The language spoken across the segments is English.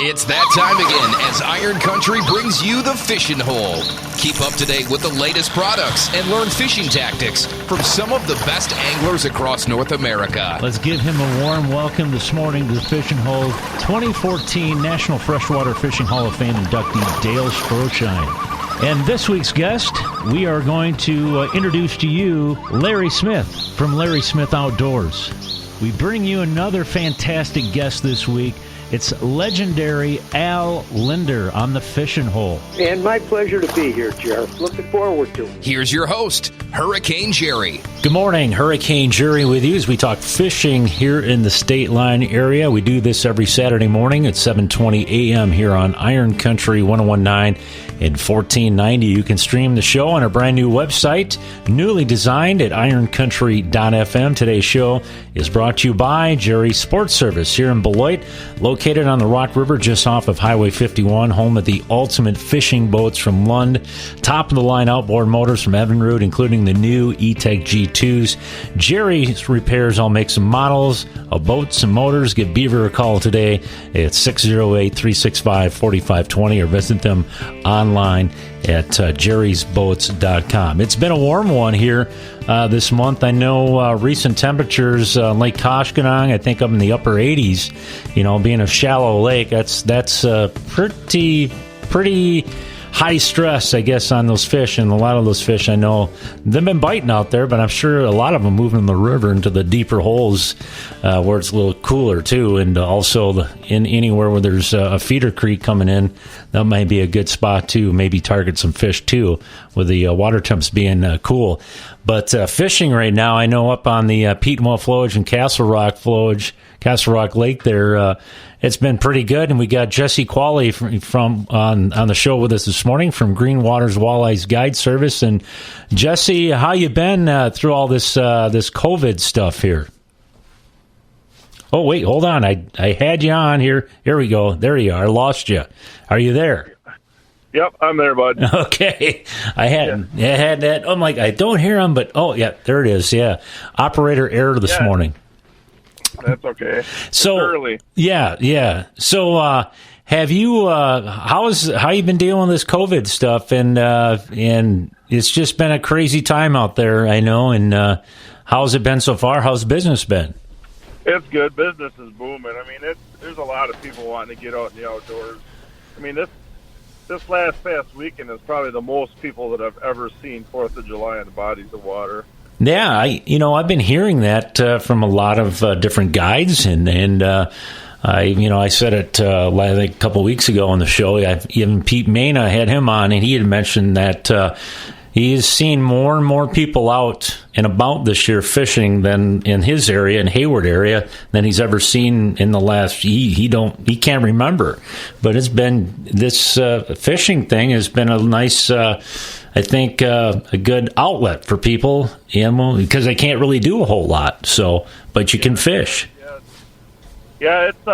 It's that time again as Iron Country brings you the Fishin Hole. Keep up to date with the latest products and learn fishing tactics from some of the best anglers across North America. Let's give him a warm welcome this morning to the Fishin Hole 2014 National Freshwater Fishing Hall of Fame inductee Dale Stroshine. And this week's guest, we are going to introduce to you Larry Smith from Larry Smith Outdoors. We bring you another fantastic guest this week. It's legendary Al Linder on the Fishin Hole. And my pleasure to be here, Jeff. Looking forward to it. Here's your host, Hurricane Jerry. Good morning, Hurricane Jerry with you as we talk fishing here in the State Line area. We do this every Saturday morning at 7:20 a.m. here on Iron Country 1019 and 1490. You can stream the show on our brand new website, newly designed at ironcountry.fm. Today's show is brought to you by Jerry Sports Service here in Beloit, located on the Rock River just off of Highway 51, home of the ultimate fishing boats from Lund, top-of-the-line outboard motors from Evinrude, including the new E-Tech G2s. Jerry's repairs all makes and models of boats and motors. Give Beaver a call today at 608-365-4520 or visit them online at jerrysboats.com. It's been a warm one here this month. I know recent temperatures, Lake Koshkonong, I think up in the upper 80s, being a shallow lake, that's pretty high stress, I guess, on those fish. And a lot of those fish, I know, they've been biting out there, but I'm sure a lot of them moving in the river into the deeper holes where it's a little cooler, too. And also in anywhere where there's a feeder creek coming in, that might be a good spot, too. Maybe target some fish, too, with the water temps being cool. But fishing right now, I know up on the Petenwell Flowage and Castle Rock Lake there, it's been pretty good, and we got Jesse Quale from on the show with us this morning from Green Waters Walleyes Guide Service. And Jesse, how you been through all this COVID stuff here? Oh wait, hold on, I had you on here. Here we go. There you are. I lost you. Are you there? Yep, I'm there, bud. Okay, I had that. I'm like, I don't hear him, but oh yeah, there it is. Yeah, operator error this morning. That's okay. So it's early. Yeah. So, have you? How you been dealing with this COVID stuff? And it's just been a crazy time out there, I know. And how's it been so far? How's business been? It's good. Business is booming. I mean, there's a lot of people wanting to get out in the outdoors. I mean, this past weekend is probably the most people that I've ever seen 4th of July in the bodies of water. Yeah, I've been hearing that from a lot of different guides, and I said it I think a couple of weeks ago on the show. Even Pete Mena had him on, and he had mentioned that he has seen more and more people out and about this year fishing than in his area, in Hayward area, than he's ever seen in the last. He can't remember, but it's been this fishing thing has been a nice. I think a good outlet for people, because they can't really do a whole lot. So, but you can fish. Yeah, it's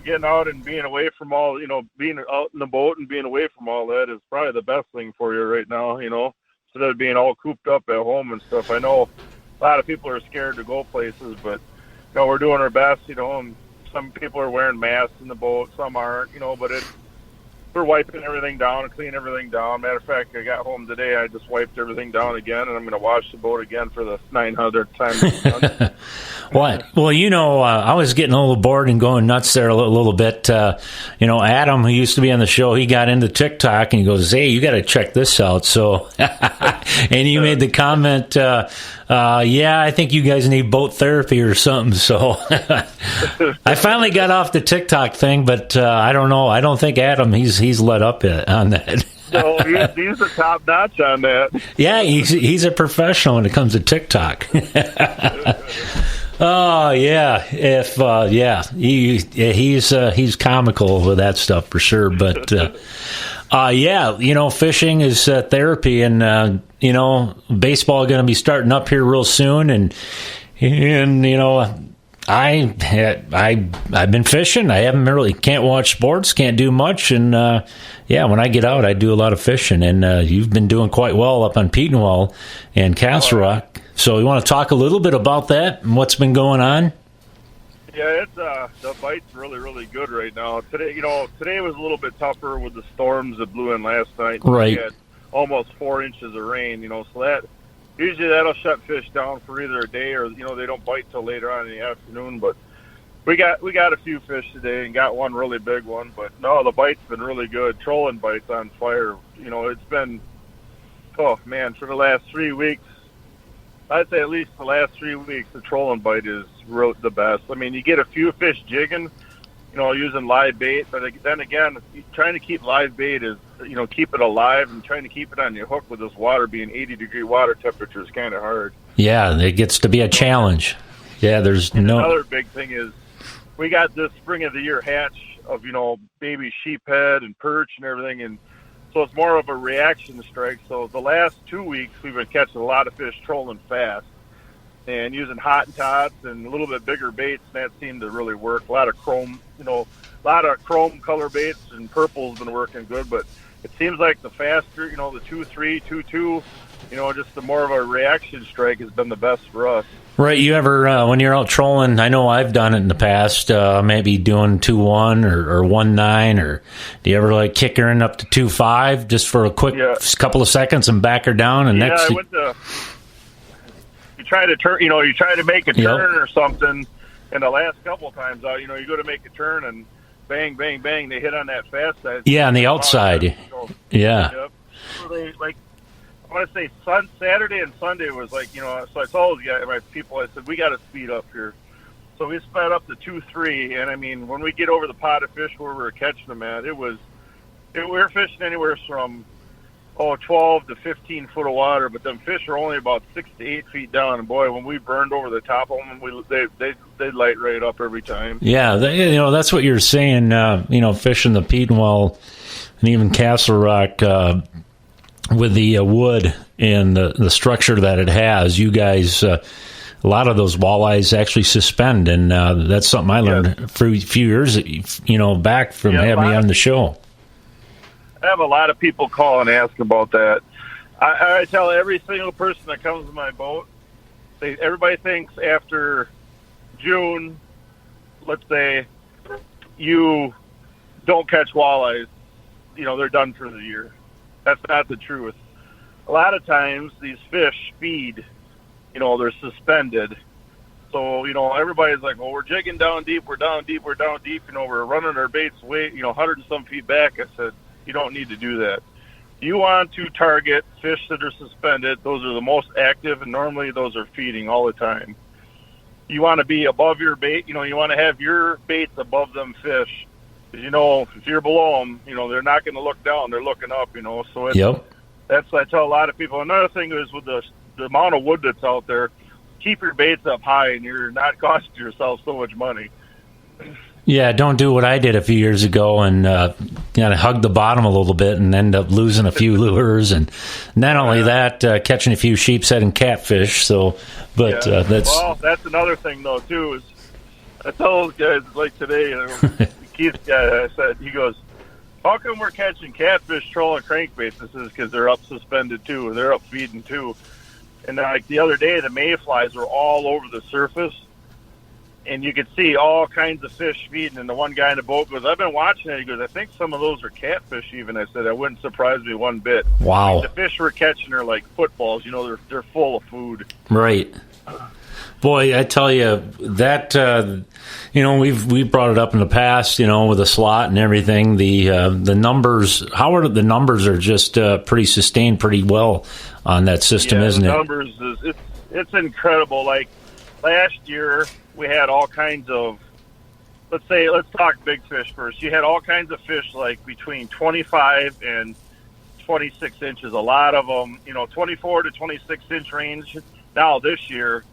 getting out and being away from all, being out in the boat and being away from all that is probably the best thing for you right now. Instead of being all cooped up at home and stuff. I know a lot of people are scared to go places, but we're doing our best. And some people are wearing masks in the boat, some aren't. But we're wiping everything down and cleaning everything down. Matter of fact, I got home today. I just wiped everything down again, and I'm going to wash the boat again for the 900th time. What? Well, I was getting a little bored and going nuts there a little bit. Adam, who used to be on the show, he got into TikTok, and he goes, "Hey, you got to check this out." So, and you made the comment, I think you guys need boat therapy or something. So I finally got off the TikTok thing, but I don't know. I don't think Adam, he's let up on that. No, he's a top notch on that. Yeah, he's a professional when it comes to TikTok. Oh yeah, he's comical with that stuff for sure. But fishing is therapy, and baseball going to be starting up here real soon, and I've been fishing. I haven't really can't watch sports, can't do much, and when I get out, I do a lot of fishing. And you've been doing quite well up on Petenwell and Castle Rock. So you want to talk a little bit about that and what's been going on? Yeah, it's the bite's really, really good right now. Today was a little bit tougher with the storms that blew in last night. Right. We had almost 4 inches of rain, so that usually that'll shut fish down for either a day or they don't bite till later on in the afternoon. But we got a few fish today and got one really big one. But no, the bite's been really good. Trolling bite's on fire. It's been, oh man, for the last 3 weeks. I'd say at least the last 3 weeks, the trolling bite is the best. I mean, you get a few fish jigging, using live bait, but then again, trying to keep live bait is, keep it alive, and trying to keep it on your hook with this water being 80-degree water temperature is kind of hard. Yeah, it gets to be a challenge. Yeah, Another big thing is we got this spring of the year hatch of, baby sheephead and perch and everything, and so it's more of a reaction strike. So the last 2 weeks, we've been catching a lot of fish trolling fast and using Hottentots and a little bit bigger baits, and that seemed to really work. A lot of chrome, color baits, and purple's been working good. But it seems like the faster, the 2-3, 2-2, just the more of a reaction strike has been the best for us. Right. You ever, when you're out trolling, I know I've done it in the past, maybe doing 2-1 or 1-9, or do you ever kick her in up to 2-5 just for a quick couple of seconds and back her down? And next, you try to turn, you try to make a turn or something, and the last couple of times out, you go to make a turn and bang, bang, bang, they hit on that fast side. Yeah, on the outside. Yeah. Yep. So they, I want to say Saturday and Sunday was so I told my people, I said, we got to speed up here. So we sped up to 2-3, and I mean, when we get over the pot of fish where we were catching them at, we were fishing anywhere from 12 to 15 foot of water, but them fish are only about 6 to 8 feet down, and boy, when we burned over the top of them, they light right up every time. Yeah, that's what you're saying, fishing the Petenwell and even Castle Rock, with the wood and the structure that it has, you guys, a lot of those walleyes actually suspend, and that's something I learned a few years, back from having me on the show. I have a lot of people call and ask about that. I tell every single person that comes to my boat, everybody thinks after June, let's say, you don't catch walleyes, they're done for the year. That's not the truth. A lot of times these fish feed, they're suspended. So, everybody's like, well, we're jigging down deep, we're down deep, we're running our baits way, 100 and some feet back. I said, you don't need to do that. You want to target fish that are suspended. Those are the most active, and normally those are feeding all the time. You want to be above your bait. You want to have your baits above them fish. Because, if you're below them, they're not going to look down. They're looking up, So I tell a lot of people. Another thing is with the amount of wood that's out there, keep your baits up high, and you're not costing yourself so much money. Yeah, don't do what I did a few years ago and hug the bottom a little bit and end up losing a few lures. And not only that, catching a few sheepshead and catfish. That's another thing, though, too, is I tell those guys, like today, Keith's guy, I said, he goes, how come we're catching catfish, trolling crankbaits? This is because they're up suspended too, or they're up feeding too. And the other day, the mayflies were all over the surface, and you could see all kinds of fish feeding. And the one guy in the boat goes, I've been watching it. He goes, I think some of those are catfish even. I said, that wouldn't surprise me one bit. Wow. The fish we're catching are like footballs. They're full of food. Right. Boy, I tell you that we've brought it up in the past, with the slot and everything. The numbers, the numbers are just pretty sustained pretty well on that system, isn't it? The numbers it's incredible. Like last year, we had all kinds of. Let's talk big fish first. You had all kinds of fish like between 25 and 26 inches. A lot of them, 24 to 26 inch range. Now this year,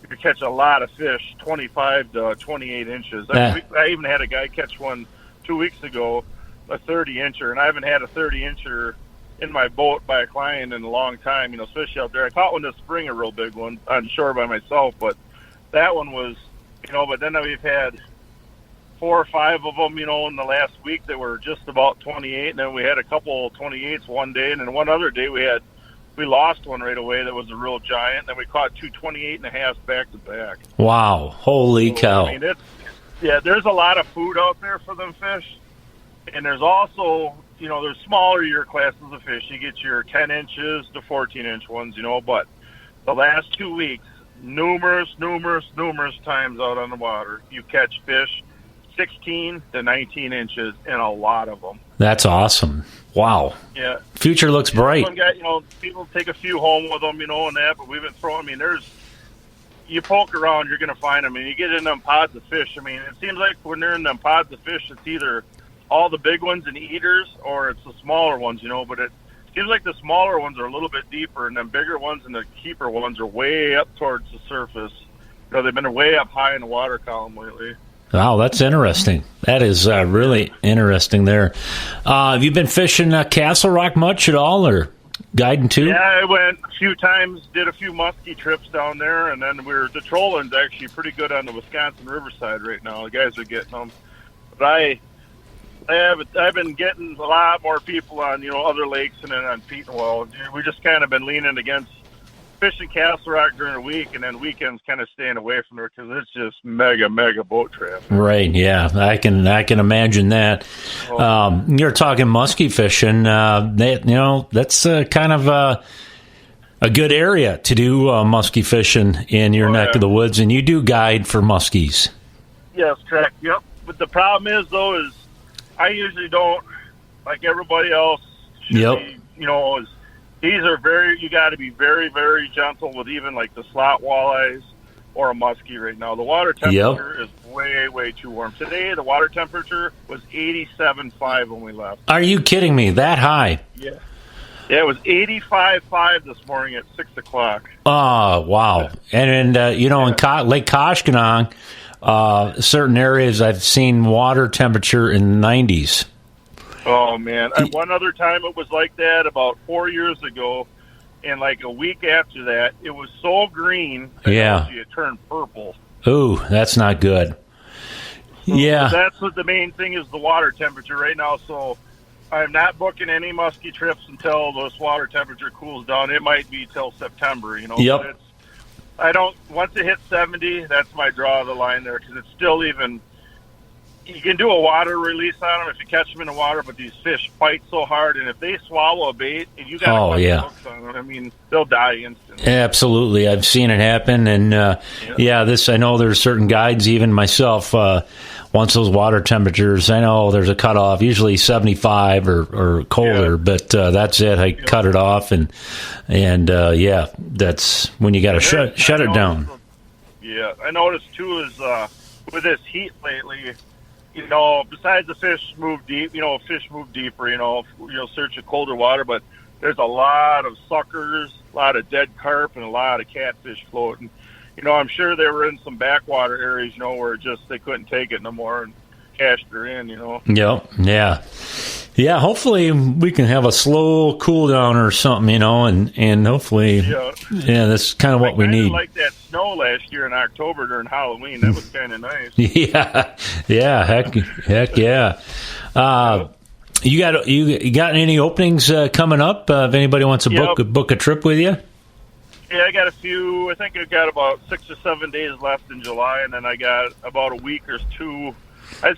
you catch a lot of fish, 25 to 28 inches. I even had a guy catch one 2 weeks ago, a 30-incher, and I haven't had a 30-incher in my boat by a client in a long time, especially out there. I caught one this spring, a real big one, on shore by myself, but that one was, but then we've had 4 or 5 of them, in the last week that were just about 28, and then we had a couple 28s one day, and then one other day we lost one right away that was a real giant. Then we caught 2 28.5s back to back. Wow. Holy cow. I mean, Yeah, there's a lot of food out there for them fish. And there's also, there's smaller year classes of fish. You get your 10 inches to 14-inch ones, but the last 2 weeks, numerous times out on the water, you catch fish 16 to 19 inches and a lot of them. That's awesome. Wow. Yeah. Future looks bright. Some guy, people take a few home with them, and that, but we've been throwing, you poke around, you're going to find them, and you get in them pods of fish. It seems like when they're in them pods of fish, it's either all the big ones and eaters, or it's the smaller ones, but it seems like the smaller ones are a little bit deeper, and the bigger ones and the keeper ones are way up towards the surface. They've been way up high in the water column lately. Wow, that's interesting. That is really interesting there. Have you been fishing Castle Rock much at all, or guiding too? Yeah, I went a few times, did a few muskie trips down there, and then the trolling's actually pretty good on the Wisconsin Riverside right now. The guys are getting them. But I've been getting a lot more people on, other lakes and then on Petenwell. We just kind of been leaning against fishing Castle Rock during the week, and then weekends kind of staying away from there because it's just mega boat traffic. Right, yeah. I can imagine that. You're talking muskie fishing. That's kind of a good area to do muskie fishing in your neck of the woods, and you do guide for muskies. Yes, correct. Yep. But the problem is, though, I usually don't, like everybody else, these are you got to be very, very gentle with even like the slot walleyes or a muskie right now. The water temperature is way, way too warm. Today, the water temperature was 87.5 when we left. Are you kidding me? That high? Yeah. Yeah, it was 85.5 this morning at 6 o'clock. Oh, wow. And in Lake Koshkonong, certain areas I've seen water temperature in the 90s. Oh, man. One other time it was like that about 4 years ago, and like a week after that, it was so green that it turned purple. Ooh, that's not good. So that's what the main thing is, the water temperature right now. So I'm not booking any muskie trips until this water temperature cools down. It might be till September, Yep. Once it hits 70, that's my draw of the line there, because it's still even... You can do a water release on them if you catch them in the water, but these fish fight so hard, and if they swallow a bait, and you got to cut hooks on them, they'll die instantly. Absolutely, I've seen it happen, and I know there's certain guides, even myself. Once those water temperatures, I know there's a cutoff, usually 75 or colder, but that's it. I cut it off, and that's when you got to shut it down. Yeah, I noticed too is with this heat lately. Besides the fish move deep, fish move deeper, search of colder water, but there's a lot of suckers, a lot of dead carp, and a lot of catfish floating. I'm sure they were in some backwater areas, where they couldn't take it no more and cashed her in, Yep, yeah. Yeah, hopefully we can have a slow cool down or something, and hopefully, that's kind of what we need. Like that snow last year in October during Halloween, that was kind of nice. Heck yeah. You got any openings coming up? If anybody wants to book a trip with you? Yeah, I got a few. I think I've got about 6 or 7 days left in July, and then I got about a week or two. I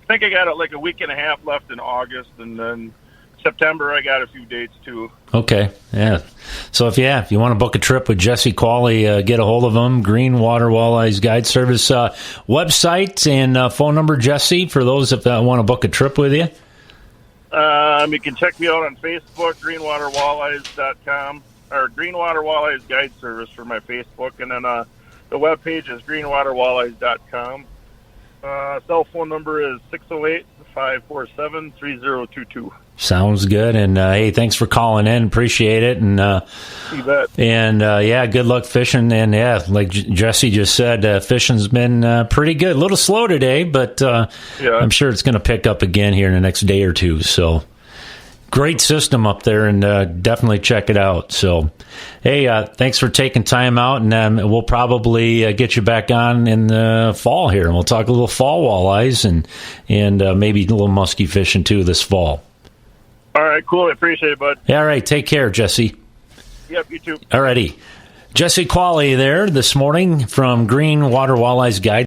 think I got like a week and a half left in August, and then September I got a few dates too. Okay, yeah. So if you want to book a trip with Jesse Quale, get a hold of him. Green Water Walleyes Guide Service website and phone number, Jesse, for those that want to book a trip with you. You can check me out on Facebook, greenwaterwalleyes.com, or Greenwater Walleyes Guide Service for my Facebook, and then the webpage is greenwaterwalleyes.com. Cell phone number is 608-547-3022. Sounds good. And, hey, thanks for calling in. Appreciate it. And, you bet. And, good luck fishing. And, like Jesse just said, fishing's been pretty good. A little slow today, but I'm sure it's going to pick up again here in the next day or two. So, great system up there, and definitely check it out. So, hey, thanks for taking time out, and we'll probably get you back on in the fall here, and we'll talk a little fall walleyes and maybe a little muskie fishing too this fall. All right, cool. I appreciate it, bud. All right, take care, Jesse. Yep, you too. All righty. Jesse Quale there this morning from Green Water Walleyes Guide.